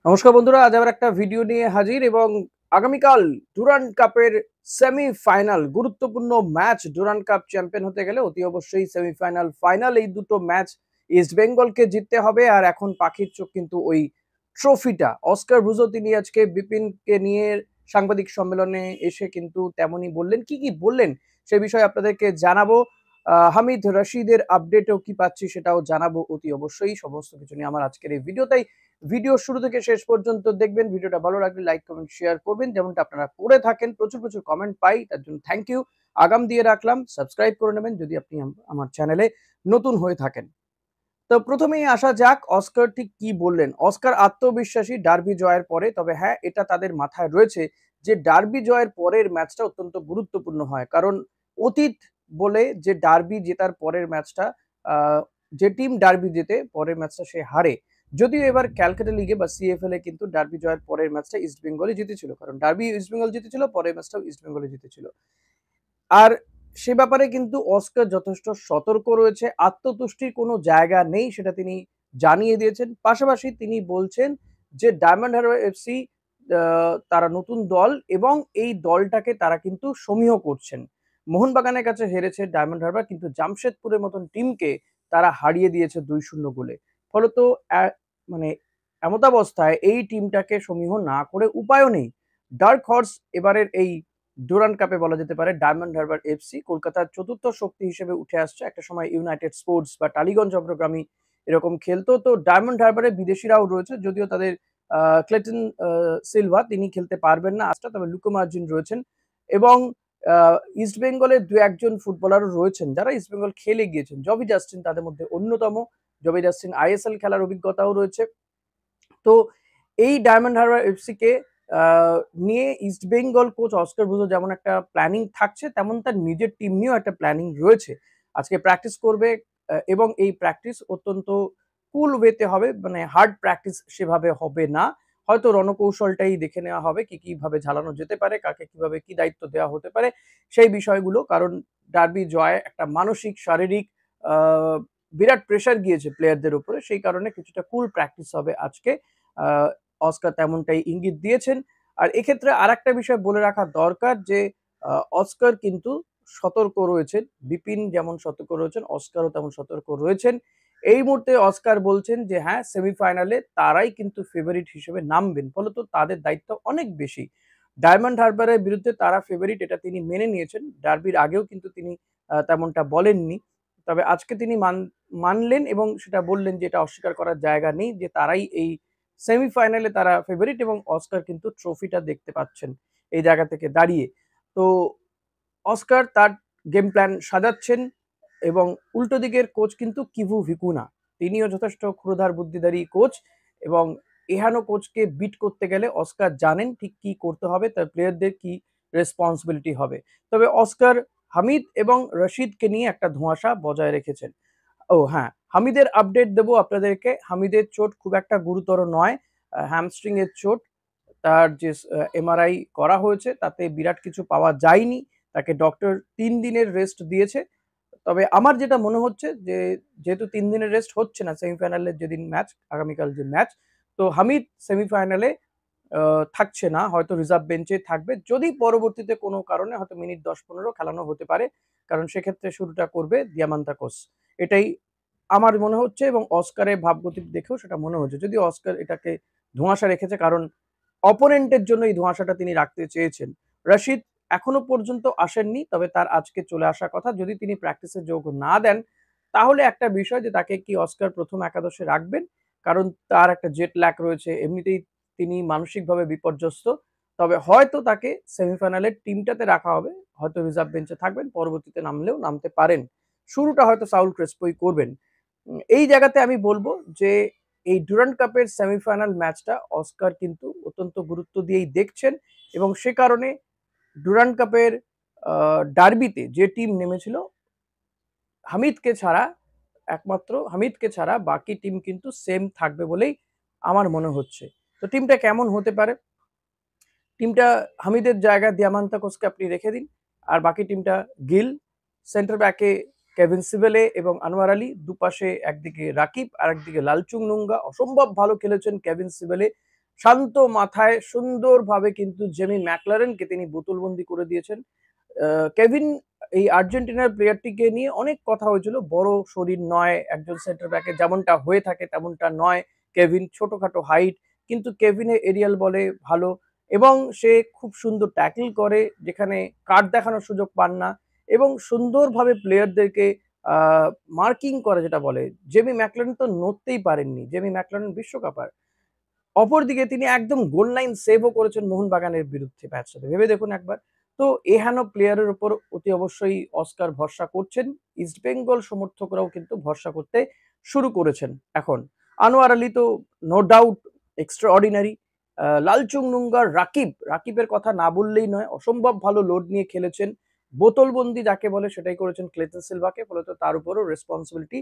নমস্কার বন্ধুরা, আজ আবার একটা ভিডিও নিয়ে হাজির এবং আগামীকাল ডুরান্ড কাপের সেমিফাইনাল গুরুত্বপূর্ণ ম্যাচ। ডুরান্ড কাপ চ্যাম্পিয়ন হতে গেলে অতি অবশ্যই সেমিফাইনাল ফাইনাল এই দুটো ম্যাচ ইস্ট বেঙ্গলকে জিততে হবে। আর এখন পাখির চোখ কিন্তু ওই ট্রফিটা। অস্কার ব্রুজো তিনি আজকে বিপিনকে নিয়ে সাংবাদিক সম্মেলনে এসে কিন্তু তেমনই বললেন। কি কি বললেন সে বিষয়ে আপনাদেরকে জানাবো। হামিদ রশিদের আপডেটও কি পাচ্ছি সেটাও জানাবো অতি অবশ্যই। সমস্ত কিছু নিয়ে আমার আজকের এই ভিডিও, তাই ভিডিও শুরু থেকে শেষ পর্যন্ত দেখবেন। ভিডিওটা ভালো লাগলে লাইক কমেন্ট শেয়ার করবেন, যেমনটা আপনারা করে থাকেন। প্রচুর প্রচুর কমেন্ট পাই, তার জন্য থ্যাংক ইউ। আগাম দিয়ে রাখলাম, সাবস্ক্রাইব করে নেবেন যদি আপনি আমার চ্যানেলে নতুন হয়ে থাকেন। তো প্রথমেই আসা যাক, অস্কার ঠিক কি বললেন। অস্কার আত্মবিশ্বাসী ডার্বি জয়ের পরে, তবে হ্যাঁ এটা তাদের মাথায় রয়েছে যে ডার্বি জয়ের পরের ম্যাচটা অত্যন্ত গুরুত্বপূর্ণ হয়। কারণ অতীত বলে যে ডার্বি জেতার পরের ম্যাচটা, যে টিম ডার্বি জেতে পরের ম্যাচটা সে হারে। যদিও এবার ক্যালকাটা লিগে বা সিএফএল এ কিন্তু ডার্বি জয়ের পরের ম্যাচটা ইস্ট বেঙ্গলই জিতেছিল, কারণ ডার্বি ইস্ট বেঙ্গল জিতেছিল, পরের ম্যাচটাও ইস্ট বেঙ্গলই জিতেছিল। আর সে ব্যাপারে কিন্তু অস্কার যথেষ্ট সতর্ক রয়েছে। আত্মতুষ্টির কোনো জায়গা নেই, সেটা তিনি জানিয়ে দিয়েছেন। পাশাপাশি তিনি বলছেন যে ডায়মন্ড হারবার এফসি তারা নতুন দল এবং এই দলটাকে তারা কিন্তু সমীহ করছেন। মোহনবাগানের কাছে হেরেছে ডায়মন্ড হারবার, কিন্তু জামশেদপুরের মতন টিমকে তারা হারিয়ে দিয়েছে ২-০ গোলে। ফলত মানে এমতাবস্থায় এই টিমটাকে সমীহ না করে উপায়ও নেই। ডার্ক হর্স এবারের এই ডুরান্ড কাপে বলা যেতে পারে ডায়মন্ড হারবার এফসি কলকাতার চতুর্থ শক্তি হিসেবে উঠে আসছে। একটা সময় ইউনাইটেড স্পোর্টস বা টালিগঞ্জ চট্টগ্রামী এরকম খেলতো। তো ডায়মন্ড হারবারে বিদেশিরাও রয়েছে, যদিও তাদের ক্লেটন সিলভা তিনি খেলতে পারবেন না আজটা, তবে লুকো মার্জিন রয়েছেন। এবং ইস্ট বেঙ্গলের দু একজন ফুটবলারও রয়েছেন যারা ইস্ট বেঙ্গল খেলে গিয়েছেন। জবি জাস্টিন তাদের মধ্যে অন্যতম। জবি জাস্টিন আইএসএল খেলার অভিজ্ঞতাও রয়েছে। তো এই ডায়মন্ড হারবার এফসি কে নিয়ে east Bengal coach Oscar Bruzon যেমন একটা প্ল্যানিং থাকছে, তেমন তার নিজের টিম নিয়েও একটা প্ল্যানিং রয়েছে। আজকে প্র্যাকটিস করবে এবং এই প্র্যাকটিস অত্যন্ত কুল ওয়েতে হবে, মানে হার্ড প্র্যাকটিস সেভাবে হবে না। হয়তো রণকৌশলটাই দেখে নেওয়া হবে, কি কিভাবে ঝালানো যেতে পারে, কাকে কিভাবে কি দায়িত্ব দেওয়া হতে পারে সেই বিষয়গুলো। কারণ ডার্বি জয় একটা মানসিক শারীরিক আহ, বিরাট প্রেশার গিয়েছে প্লেয়ারদের উপরে, সেই কারণে কিছুটা কুল প্র্যাকটিস হবে আজকে। আহ, অস্কার তেমনটাই ইঙ্গিত দিয়েছেন। আর এক্ষেত্রে আরেকটা বিষয় বলে রাখা দরকার যে অস্কার কিন্তু সতর্ক রয়েছেন। বিপিন যেমন সতর্ক রয়েছেন, অস্কারও তেমন সতর্ক রয়েছেন। এই মুহূর্তে অস্কার বলছেন যে হ্যাঁ, সেমিফাইনালে তারাই কিন্তু ফেভারিট হিসেবে নামবেন, ফলত তাদের দায়িত্ব অনেক বেশি। ডায়মন্ড হারবারের বিরুদ্ধে তারা ফেভারিট, এটা তিনি মেনে নিয়েছেন। ডার্বির আগেও কিন্তু তিনি তেমনটা বলেননি, তবে আজকে তিনি মানলেন এবং সেটা বললেন যে এটা অস্বীকার করার জায়গা নেই যে তারাই এই সেমিফাইনালে তারা ফেভারিট, এবং অস্কার কিন্তু ট্রফিটা দেখতে পাচ্ছেন এই জায়গা থেকে দাঁড়িয়ে। তো অস্কার তার গেম প্ল্যান সাজাচ্ছেন এবং উল্টো দিকের কোচ কিন্তু কিভু ভিকুনা, তিনিও যথেষ্ট ক্ষুরধার বুদ্ধিধারী কোচ। এবং এহানো কোচকে বিট করতে গেলে অস্কার জানেন ঠিক কি করতে হবে, তার প্লেয়ারদের কি রেসপন্সিবিলিটি হবে। তবে অস্কার হামিদ এবং রশিদকে নিয়ে একটা ধোঁয়াশা বজায় রেখেছেন। ও হ্যাঁ, হামিদের আপডেট দেবো আপনাদেরকে। হামিদের চোট খুব একটা গুরুতর নয়, হ্যামস্ট্রিং এর চোট। তার যে এমআরআই করা হয়েছে তাতে বিরাট কিছু পাওয়া যায়নি। তাকে ডক্টর ৩ দিনের রেস্ট দিয়েছে। তবে আমার যেটা মনে হচ্ছে যে যেহেতু ৩ দিনের রেস্ট হচ্ছে না সেমিফাইনালের যেদিন ম্যাচ, আগামীকাল যে ম্যাচ, তো হামিদ সেমিফাইনালে থাকছে না, হয়তো রিজার্ভ বেঞ্চে থাকবে। যদি পরবর্তীতে কোনো কারণে হয়তো মিনিট ১০-১৫ খেলানো হতে পারে, কারণ সেক্ষেত্রে শুরুটা করবে দিয়ামান্তাকোস। এটাই আমার মনে হচ্ছে এবং অস্কারের ভাবগতিক দেখেও সেটা মনে হচ্ছে। যদিও অস্কার এটাকে ধোঁয়াশা রেখেছে, কারণ অপোনেন্টের জন্য এই ধোঁয়াশাটা তিনি রাখতে চেয়েছেন। রশিদ এখনো পর্যন্ত আসেননি, তবে তার আজকে চলে আসার কথা। যদি তিনি প্র্যাকটিসে যোগ না দেন, তাহলে একটা বিষয় যে তাকে কি অস্কার প্রথম একাদশে রাখবেন, কারণ তার একটা জেট ল্যাগ রয়েছে, এমনিতেই তিনি মানসিকভাবে বিপর্যস্ত। তবে হয়তো তাকে সেমিফাইনালের টিমটাতে রাখা হবে, হয়তো রিজার্ভ বেঞ্চে থাকবেন, পরবর্তীতে নামলেও নামতে পারেন। শুরুটা হয়তো সাউল ক্রেসপোই করবেন। এই জায়গাতে আমি বলবো যে এই ডুরান্ড কাপের সেমিফাইনাল ম্যাচটা অস্কার কিন্তু অত্যন্ত গুরুত্ব দিয়েই দেখছেন, এবং সে কারণে ডুরান্ড কাপের ডার্বিতে যে টিম নেমেছিল হামিদকে ছাড়া, একমাত্র হামিদকে ছাড়া বাকি টিম কিন্তু সেম থাকবে বলেই আমার মনে হচ্ছে। তো টিমটা কেমন হতে পারে? টিমটা হামিদের জায়গায় দিয়ামান্তাকোসকে আপনি রেখে দিন, আর বাকি টিমটা গিল, সেন্টার ব্যাকে কেভিন সিবেলে এবং আনোয়ার আলী, দুপাশে একদিকে রাকিব আর একদিকে লালচুং নুঙ্গা। অসম্ভব ভালো খেলেছেন কেভিন সিবেলে, শান্ত মাথায় সুন্দরভাবে কিন্তু জেমি ম্যাকলারেনকে তিনি বোতলবন্দি করে দিয়েছেন। কেভিন এই আর্জেন্টিনার প্লেয়ারটিকে নিয়ে অনেক কথা হয়েছিল। বড় শরীর নয়, একজন সেন্টার ব্যাকে যেমনটা হয়ে থাকে তেমনটা নয়। কেভিন ছোটখাটো হাইট, কিন্তু কেভিনের এরিয়াল বলে ভালো এবং সে খুব সুন্দর ট্যাকল করে যেখানে কার্ড দেখানোর সুযোগ পান না এবং সুন্দরভাবে প্লেয়ারদেরকে মার্কিং করে যেটা বলে। জেমি ম্যাকলারেন তো নড়তেই পারেননি। জেমি ম্যাকলারেন বিশ্বকাপার। অপরদিকে তিনি একদম গোল লাইন সেভও করেছেন মোহনবাগানের বিরুদ্ধে ম্যাচটাতে। ভেবে দেখুন একবার। তো এহেন প্লেয়ারের উপর অতি অবশ্যই অস্কার ভরসা করছেন। ইস্টবেঙ্গল সমর্থকরাও কিন্তু ভরসা করতে শুরু করেছেন এখন। আনোয়ার আলী তো নো ডাউট এক্সট্রা অর্ডিনারি। লালচুং নুঙ্গার রাকিবের কথা না বললেই নয়। অসম্ভব ভালো লোড নিয়ে খেলেছেন। বোতলবন্দি যাকে বলে সেটাই করেছেন ক্লেটন সিলভাকে, ফলত তার উপরও রেসপন্সিবিলিটি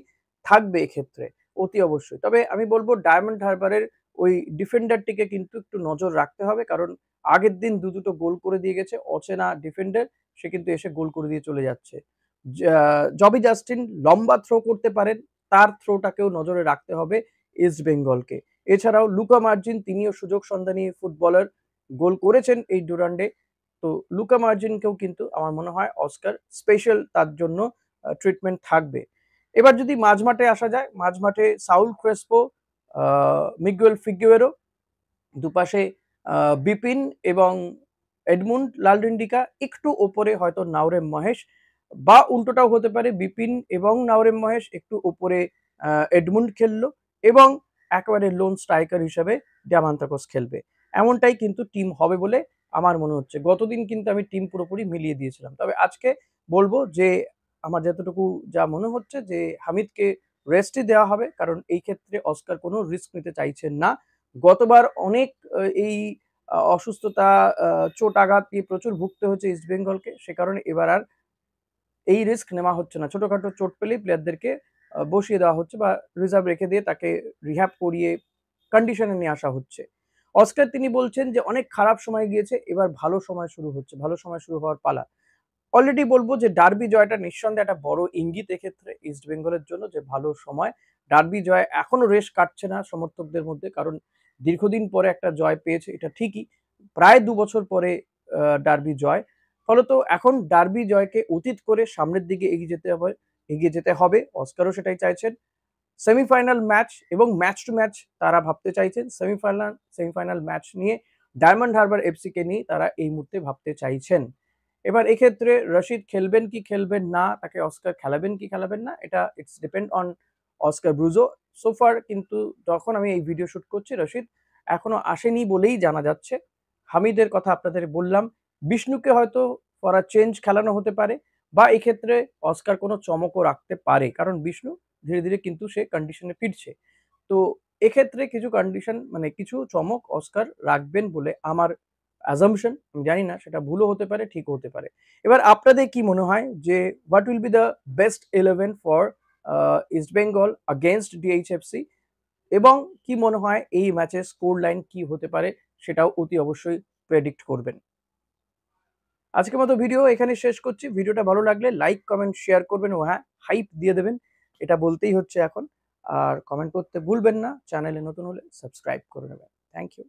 থাকবে এক্ষেত্রে অতি অবশ্যই। তবে আমি বলবো ডায়মন্ড হারবারের ওই ডিফেন্ডারটিকে কিন্তু একটু নজর রাখতে হবে, কারণ আগের দিন দুটো গোল করে দিয়ে গেছে অচেনা ডিফেন্ডার, সে কিন্তু এসে গোল করে দিয়ে চলে যাচ্ছে। জবি জাস্টিন লম্বা থ্রো করতে পারেন, তার থ্রোটাকেও নজরে রাখতে হবে ইস্ট বেঙ্গলকে। এছাড়াও লুকা মার্জিন তিনিও সুযোগ সন্ধানী ফুটবলার, গোল করেছেন এই ডুরান্ডে। তো লুকা মার্জিনকেও কিন্তু আমার মনে হয় অস্কার স্পেশাল তার জন্য ট্রিটমেন্ট থাকবে। এবার যদি মাঝমাঠে আসা যায়, মাঝমাঠে সাউল ক্রেসপো, মিগুয়েল ফিগুয়েরো, দুপাশে বিপিন এবং এডমুন্ড লালডেন্ডিকা, একটু ওপরে হয়তো নাওরেম মহেশ, বা উল্টোটাও হতে পারে বিপিন এবং নাওরেম মহেশ একটু ওপরে এডমুন্ড খেললো এবং একেবারে লোন স্ট্রাইকার হিসেবে ডিয়ামান্তাকোস খেলবে। এমনটাই কিন্তু টিম হবে বলে আমার মনে হচ্ছে। গতদিন কিন্তু আমি টিম পুরোপুরি মিলিয়ে দিয়েছিলাম, তবে আজকে বলবো যে আমার যতটুকু যা মনে হচ্ছে যে হামিদকে রেস্টই দেওয়া হবে, কারণ এই ক্ষেত্রে অস্কার কোনো রিস্ক নিতে চাইছেন না। গতবার অনেক এই অসুস্থতা, চোট আঘাত দিয়ে প্রচুর ভুগতে হচ্ছে ইস্ট বেঙ্গলকে, সে কারণে এবার আর এই রিস্ক নেওয়া হচ্ছে না। ছোটখাটো চোট পেলেই প্লেয়ারদেরকে বসিয়ে দেওয়া হচ্ছে বা রিজার্ভ রেখে দিয়ে তাকে রিহ্যাব করিয়ে কন্ডিশনে নিয়ে আসা হচ্ছে। অস্কার তিনি বলছেন যে অনেক খারাপ সময় গিয়েছে, এবার ভালো সময় শুরু হচ্ছে, ভালো সময় শুরু হওয়ার পালা। অলরেডি বলবো যে ডার্বি জয়টা নিঃসন্দেহে একটা বড় ইঙ্গিত এক্ষেত্রে ইস্ট বেঙ্গলের জন্য, যে ভালো সময়। ডার্বি জয় এখনো রেশ কাটছে না সমর্থকদের মধ্যে, কারণ দীর্ঘদিন পরে একটা জয় পেয়েছে এটা ঠিকই, প্রায় ২ বছর পরে ডার্বি জয়। ফলত এখন ডার্বি জয়কে অতীত করে সামনের দিকে এগিয়ে যেতে হবে। অস্কারও সেটাই চাইছেন। সেমিফাইনাল ম্যাচ এবং ম্যাচ টু ম্যাচ তারা ভাবতে চাইছেন। সেমিফাইনাল ম্যাচ নিয়ে ডায়মন্ড হারবার এফসি কে নিয়ে তারা এই মুহূর্তে ভাবতে চাইছেন। এবার এক্ষেত্রে রশিদ খেলবেন কি খেলবেন না, তাকে অস্কার খেলাবেন কি খেলাবেন না, এটা it's depend on Oscar Bruzon. সোফার কিন্তু যখন আমি এই ভিডিও শুট করছি রশিদ এখনো আসেনি বলেই জানা যাচ্ছে। হামিদের কথা আপনাদের বললাম, বিষ্ণুকে হয়তো ফর আ চেঞ্জ খেলানো হতে পারে, বা এক্ষেত্রে অস্কার কোনো চমকও রাখতে পারে, কারণ বিষ্ণু ধীরে ধীরে কিন্তু সে কন্ডিশনে ফিরছে। তো এক্ষেত্রে কিছু কন্ডিশন মানে কিছু চমক অস্কার রাখবেন বলে আমার অ্যাজাম্পশন। আমি জানি না সেটা ভুলও হতে পারে, ঠিকও হতে পারে। এবার আপনাদের কি মনে হয় যে what will be the best 11 for East Bengal against DHFC, এবং কি মনে হয় এই ম্যাচের স্কোর লাইন কি হতে পারে, সেটাও অতি অবশ্যই প্রেডিক্ট করবেন। আজকের মতো ভিডিও এখানে শেষ করছি। ভিডিওটা ভালো লাগলে লাইক, কমেন্ট, শেয়ার করবেন ও হ্যাঁ, হাইপ দিয়ে দেবেন। এটা বলতেই হচ্ছে এখন। আর কমেন্ট করতে ভুলবেন না। চ্যানেলে নতুন হলে সাবস্ক্রাইব করে নেবেন। Thank you.